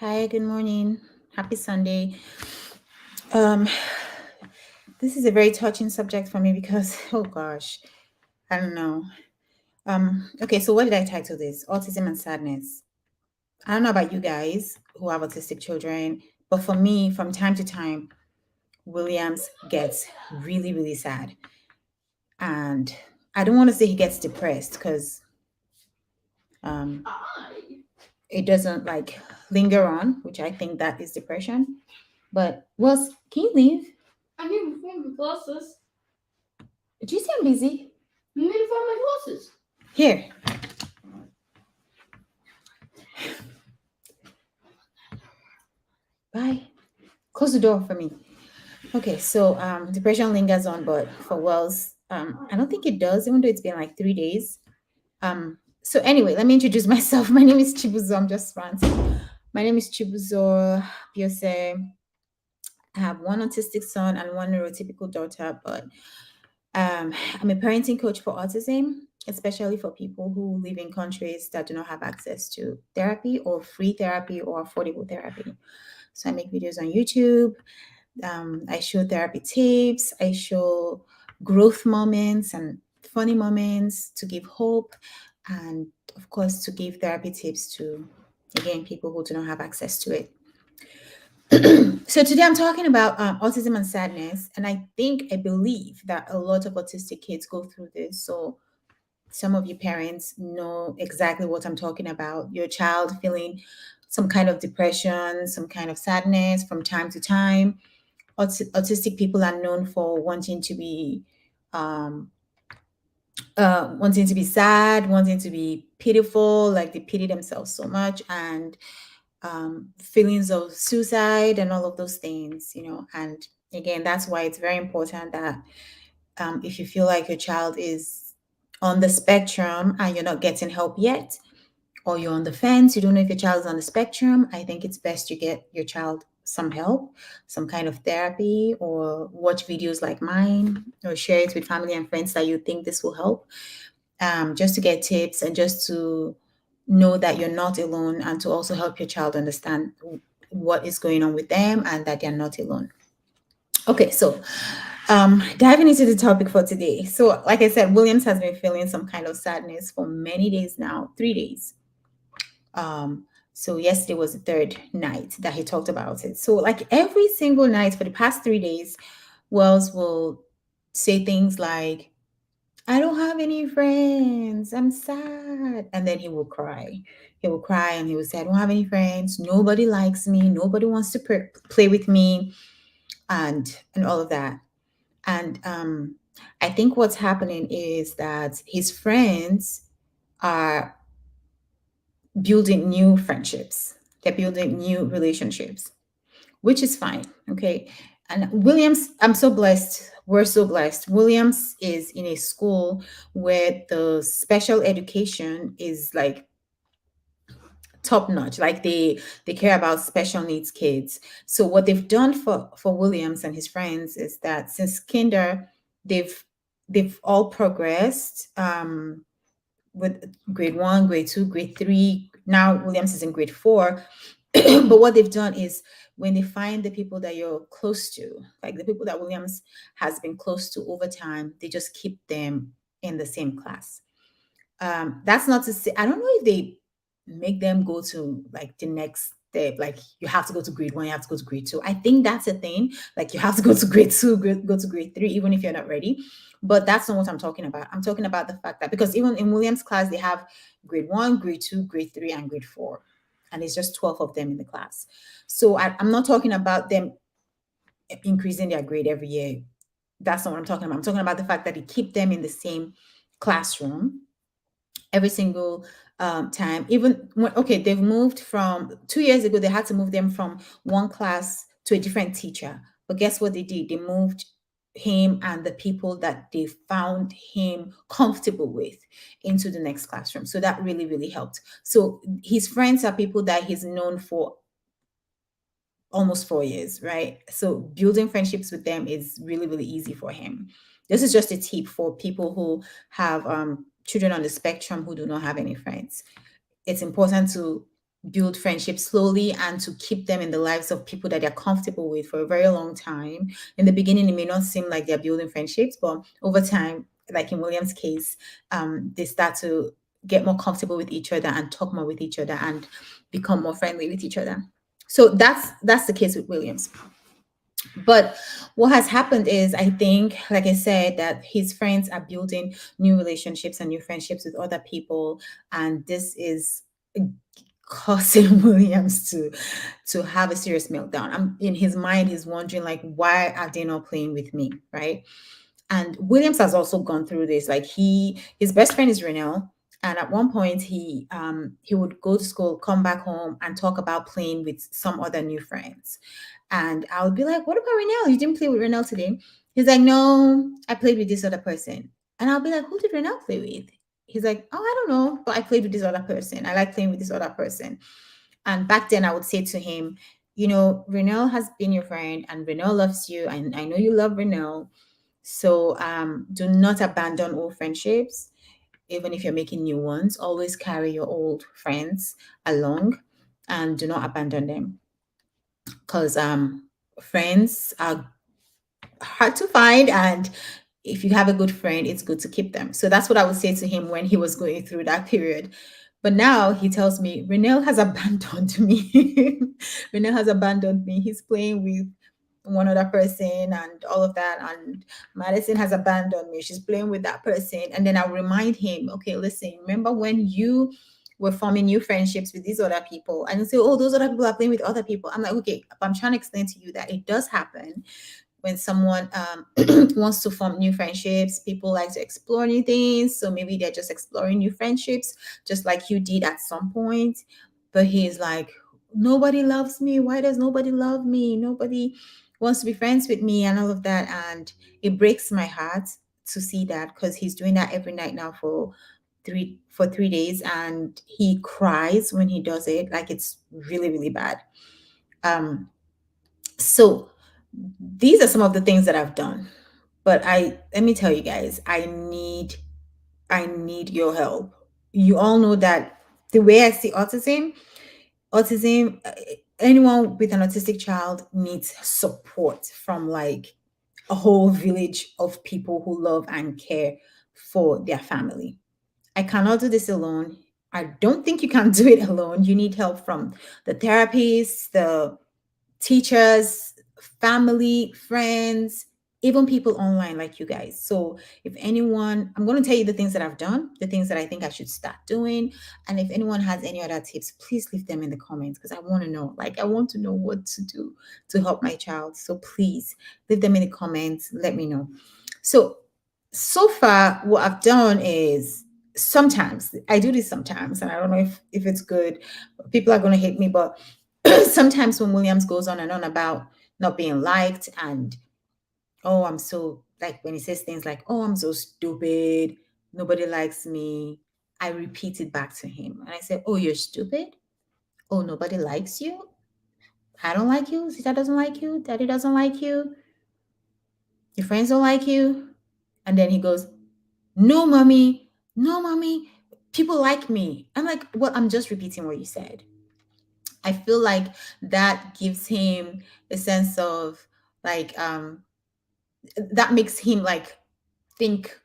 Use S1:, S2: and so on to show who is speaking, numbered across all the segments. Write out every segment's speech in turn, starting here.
S1: Hi, good morning. Happy Sunday. Um, this is a very touching subject for me because, oh gosh, I don't know. Okay, so what did I title this? Autism and sadness. I don't know about you guys who have autistic children, but for me, from time to time, Williams gets really, really sad. And I don't want to say he gets depressed because um, it doesn't like linger on, which I think that is depression. But, well, can you leave?
S2: I need to find my glasses.
S1: Did you say I'm busy?
S2: I need to find my glasses.
S1: Here. Bye. Close the door for me. Okay, so depression lingers on, but for Wells, I don't think it does, even though it's been like 3 days. So anyway, let me introduce myself. My name is Chibuzo. I'm just ranting. My name is Chibuzo Biose. I have one autistic son and one neurotypical daughter, but I'm a parenting coach for autism, especially for people who live in countries that do not have access to therapy or free therapy or affordable therapy. So I make videos on YouTube. I show therapy tips. I show growth moments and funny moments to give hope, and of course to give therapy tips to, again, people who do not have access to it. So today I'm talking about autism and sadness, and I believe that a lot of autistic kids go through this. So some of you parents know exactly what I'm talking about. Your child feeling some kind of depression, some kind of sadness from time to time. Autistic people are known for um, wanting to be sad, wanting to be pitiful, like they pity themselves so much, and feelings of suicide and all of those things, you know. And again, that's why it's very important that if you feel like your child is on the spectrum and you're not getting help yet, or you're on the fence, you don't know if your child is on the spectrum, I think it's best you get your child some help, some kind of therapy, or watch videos like mine, or share it with family and friends that you think this will help, just to get tips and just to know that you're not alone, and to also help your child understand what is going on with them and that they're not alone. Okay, so diving into the topic for today. So, like I said, Williams has been feeling some kind of sadness for many days now, 3 days. So yesterday was the third night that he talked about it. So like every single night for the past 3 days, Wells will say things like, I don't have any friends. I'm sad. And then he will cry. He will cry and he will say, I don't have any friends. Nobody likes me. Nobody wants to play with me, and all of that. And I think what's happening is that his friends are building new friendships. They're building new relationships, which is fine. Okay. And Williams, I'm so blessed. We're so blessed. Williams is in a school where the special education is like top notch. Like they care about special needs kids. So what they've done for Williams and his friends is that since kinder, they've they've all progressed with grade one, grade two, grade three. Now Williams is in grade four. But what they've done is when they find the people that you're close to, like the people that Williams has been close to over time, they just keep them in the same class. That's not to say, I don't know if they make them go to like the next step, like you have to go to grade one, you have to go to grade two. I think that's a thing. Like you have to go to grade two, go to grade three, even if you're not ready. But that's not what I'm talking about. I'm talking about the fact that because even in Williams' class, they have grade one, grade two, grade three, and grade four. And it's just 12 of them in the class. So I'm not talking about them increasing their grade every year. That's not what I'm talking about. I'm talking about the fact that they keep them in the same classroom every single time. Even when, okay, they've moved from 2 years ago, they had to move them from one class to a different teacher. But guess what they did? They moved him and the people that they found him comfortable with into the next classroom. So that really, really helped. So his friends are people that he's known for almost 4 years, right? So building friendships with them is really, really easy for him. This is just a tip for people who have children on the spectrum who do not have any friends. It's important to build friendships slowly and to keep them in the lives of people that they're comfortable with for a very long time. In the beginning, it may not seem like they're building friendships, but over time, like in William's case, they start to get more comfortable with each other and talk more with each other and become more friendly with each other. So that's the case with Williams. But what has happened is, I think, like I said, that his friends are building new relationships and new friendships with other people, and this is causing Williams to have a serious meltdown. I'm in his mind, he's wondering like, why are they not playing with me, right? And Williams has also gone through this. Like his best friend is Renelle, and at one point he would go to school, come back home, and talk about playing with some other new friends. And I would be like, "What about Renelle? You didn't play with Renelle today?" He's like, "No, I played with this other person." And I'll be like, "Who did Renelle play with?" He's like, "Oh, I don't know, but I played with this other person. I like playing with this other person." And back then, I would say to him, Renelle has been your friend, and Renelle loves you, and I know you love Renelle. So do not abandon old friendships, even if you're making new ones. Always carry your old friends along, and do not abandon them, because friends are hard to find, and if you have a good friend, it's good to keep them. So that's what I would say to him when he was going through that period. But now he tells me, Renelle has abandoned me. Renelle has abandoned me. He's playing with one other person and all of that. And Madison has abandoned me. She's playing with that person. And then I'll remind him, okay, listen, remember when you were forming new friendships with these other people? And he'll say, oh, those other people are playing with other people. I'm like, okay, I'm trying to explain to you that it does happen when someone wants to form new friendships. People like to explore new things. So maybe they're just exploring new friendships, just like you did at some point. But he's like, nobody loves me. Why does nobody love me? Nobody wants to be friends with me and all of that. And it breaks my heart to see that, because he's doing that every night now for 3 days, and he cries when he does it. Like it's really, really bad. So these are some of the things that I've done. But I let me tell you guys, I need your help. You all know that the way I see autism, anyone with an autistic child needs support from like a whole village of people who love and care for their family. I cannot do this alone. I don't think you can do it alone. You need help from the therapists, the teachers, family, friends, even people online like you guys. So, if anyone, I'm going to tell you the things that I've done, the things that I think I should start doing. And if anyone has any other tips, please leave them in the comments, because I want to know. Like, I want to know what to do to help my child. So, please leave them in the comments. Let me know. So far, what I've done is, sometimes I do this sometimes, and I don't know if it's good. People are going to hate me, but sometimes when Williams goes on and on about not being liked, and oh, I'm so, like when he says things like, oh, I'm so stupid, nobody likes me, I repeat it back to him and I say, oh, you're stupid, oh, nobody likes you, I don't like you, Sita doesn't like you, Daddy doesn't like you, your friends don't like you. And then he goes, no, mommy, no, mommy, people like me. I'm like, well, I'm just repeating what you said. I feel like that gives him a sense of like that makes him like think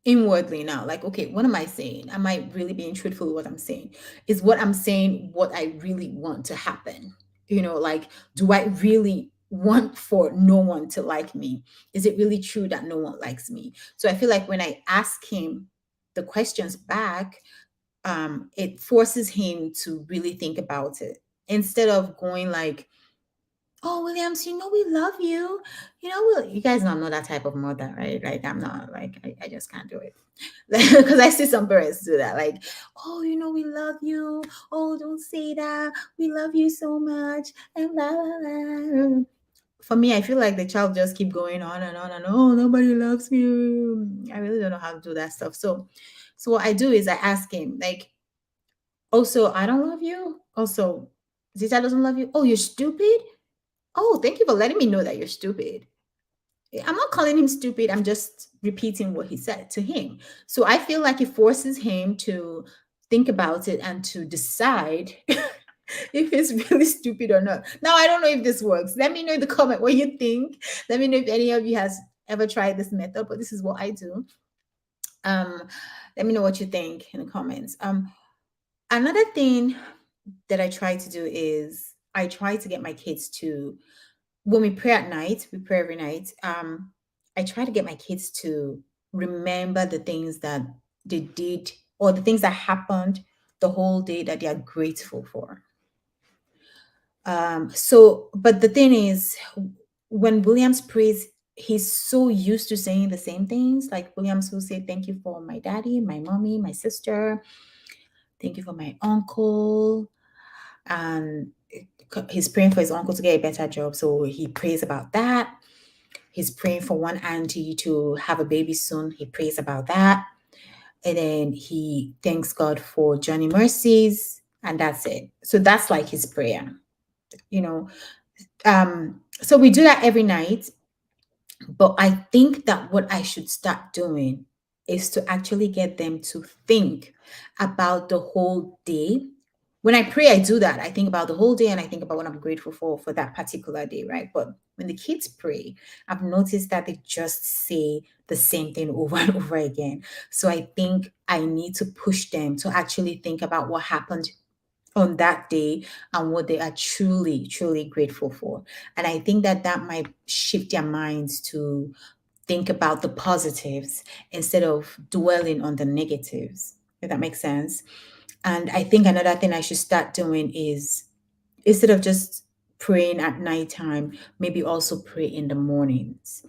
S1: inwardly now, like, okay, what am I saying? Am I really being truthful with what I'm saying? Is what I'm saying what I really want to happen? Like, do I really want for no one to like me? Is it really true that no one likes me? So I feel like when I ask him the questions back, it forces him to really think about it, instead of going like, oh, Williams, we love you. You guys know I'm not that type of mother, right? Like, I'm not, like, I just can't do it. Because I see some parents do that, like, oh, we love you. Oh, don't say that. We love you so much. And blah, blah, blah. For me, I feel like the child just keep going on and on and, oh, nobody loves me. I really don't know how to do that stuff. So what I do is I ask him, like, also, I don't love you. Also, Zita doesn't love you. Oh, you're stupid. Oh, thank you for letting me know that you're stupid. I'm not calling him stupid. I'm just repeating what he said to him. So I feel like it forces him to think about it and to decide if it's really stupid or not. Now, I don't know if this works. Let me know in the comment what you think. Let me know if any of you has ever tried this method, but this is what I do. Um, let me know what you think in the comments. Another thing that I try to do is I try to get my kids to, when we pray at night, we pray every night. I try to get my kids to remember the things that they did or the things that happened the whole day that they are grateful for. But the thing is, when Williams prays, he's so used to saying the same things. Like Williams will say, "Thank you for my daddy, my mommy, my sister. Thank you for my uncle." And he's praying for his uncle to get a better job. So he prays about that. He's praying for one auntie to have a baby soon. He prays about that. And then he thanks God for Johnny Mercies. And that's it. So that's like his prayer, you know. So we do that every night. But I think that what I should start doing is to actually get them to think about the whole day. When I pray, I do that. I think about the whole day and I think about what I'm grateful for that particular day, right? But when the kids pray, I've noticed that they just say the same thing over and over again. So I think I need to push them to actually think about what happened on that day and what they are truly, truly grateful for. And I think that that might shift their minds to think about the positives instead of dwelling on the negatives, if that makes sense. And I think another thing I should start doing is instead of just praying at nighttime, maybe also pray in the mornings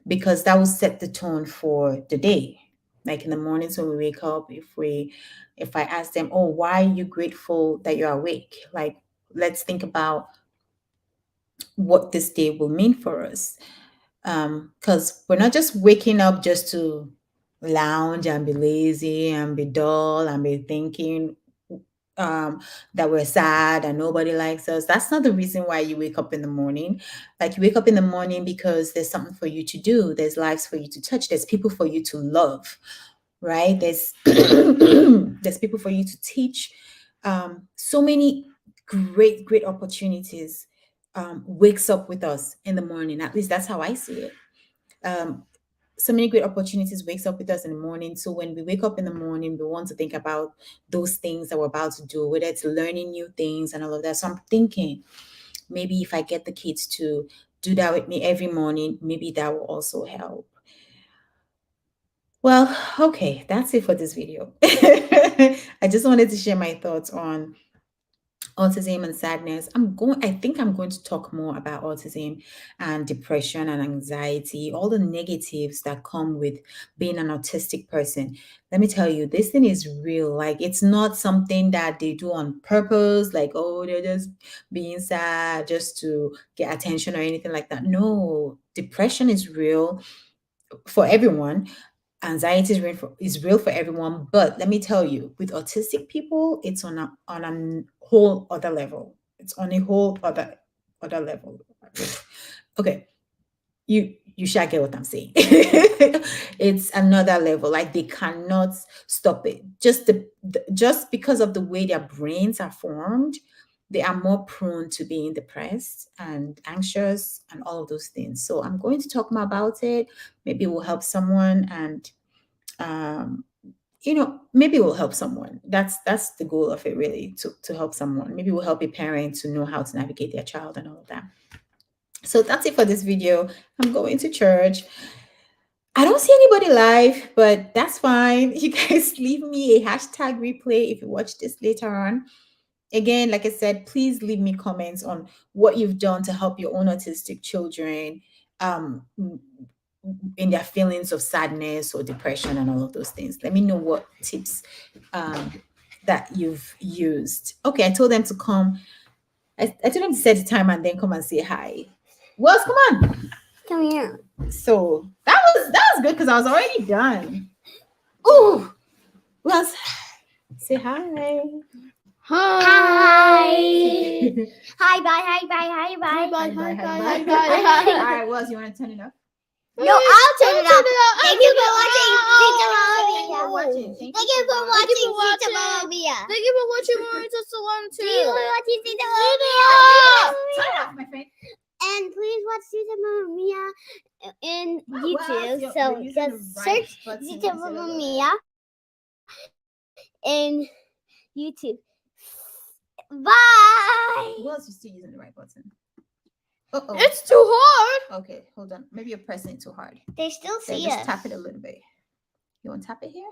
S1: because that will set the tone for the day. Like in the mornings when we wake up, if I ask them, "Oh, why are you grateful that you're awake?" Like, let's think about what this day will mean for us. Because we're not just waking up just to lounge and be lazy and be dull and be thinking um that we're sad and nobody likes us. That's not the reason why you wake up in the morning. Like, you wake up in the morning because there's something for you to do, there's lives for you to touch, there's people for you to love, right? There's there's people for you to teach. So many great opportunities wakes up with us in the morning. At least that's how I see it. um, so many great opportunities wakes up with us in the morning. So when we wake up in the morning, we want to think about those things that we're about to do, whether it's learning new things and all of that. So I'm thinking maybe if I get the kids to do that with me every morning, maybe that will also help. Well, okay, that's it for this video. I just wanted to share my thoughts on autism and sadness. I think I'm going to talk more about autism and depression and anxiety, all the negatives that come with being an autistic person. Let me tell you, this thing is real. Like, it's not something that they do on purpose, like, oh, they're just being sad just to get attention or anything like that. No, depression is real for everyone. Anxiety is real for everyone, but let me tell you, with autistic people, it's on a whole other level. It's on a whole other level. Okay, you shall get what I'm saying. It's another level. Like, they cannot stop it. Just because of the way their brains are formed, they are more prone to being depressed and anxious and all of those things. So I'm going to talk more about it. Maybe it will help someone, and um, maybe it will help someone. That's the goal of it, really, to help someone. Maybe it will help a parent to know how to navigate their child and all of that. So that's it for this video. I'm going to church. I don't see anybody live, but that's fine. You guys leave me a hashtag replay if you watch this later on. Again, like I said, please leave me comments on what you've done to help your own autistic children um, in their feelings of sadness or depression and all of those things. Let me know what tips that you've used. Okay, I told them to come. I told them to set the time and then come and say hi. Wells, come on.
S3: Come here.
S1: So that was good because I was already done. Ooh, Wells, say hi.
S3: Hi.
S2: Hi.
S3: Hi, bye, hi, bye, hi, bye.
S2: Hi, bye,
S1: Hi,
S2: hi,
S1: bye,
S2: bye,
S1: hi,
S2: hi,
S1: bye.
S2: bye,
S1: All
S2: hi.
S1: right, Wells, you want to turn it off?
S3: No, I'll turn it off. Thank you for watching Zita Mama
S1: Thank you for
S3: Mia.
S1: watching.
S3: Thank you for watching Zita Mama Mia.
S2: Thank you for watching Marita Salon
S3: Thank you for watching Zita Mama
S1: Turn it
S3: Mia.
S1: off, my friend.
S3: And please watch Zita Mama Mia in
S1: Well,
S3: YouTube.
S1: you're
S3: So
S1: using
S3: just
S1: the right
S3: search
S1: button
S3: Zita
S1: instead of
S3: Mama
S1: the
S3: Mia in YouTube. Bye.
S1: Who else is still using the right button? Uh-oh.
S2: It's too hard.
S1: Okay, hold on. Maybe you're pressing it too hard.
S3: They still
S1: Then
S3: see
S1: just
S3: us.
S1: tap it a little bit. You want to tap it here?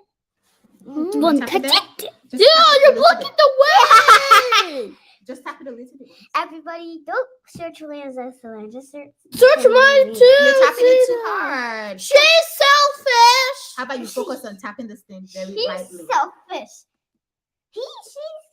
S3: One
S1: tap it there?
S3: protect.
S1: Just
S2: Yeah,
S1: tap it a
S2: you're
S1: little
S2: blocking
S1: bit.
S2: the way.
S1: Just tap it a little bit.
S3: Everybody, don't search Lance Excellent. Just search.
S2: Search
S3: Zita Mama
S2: mine
S3: Mia.
S2: too.
S1: You're tapping it too
S2: Zita.
S1: hard.
S2: She's selfish.
S1: How about you focus on tapping this thing very
S3: He's
S1: lightly?
S3: selfish. She's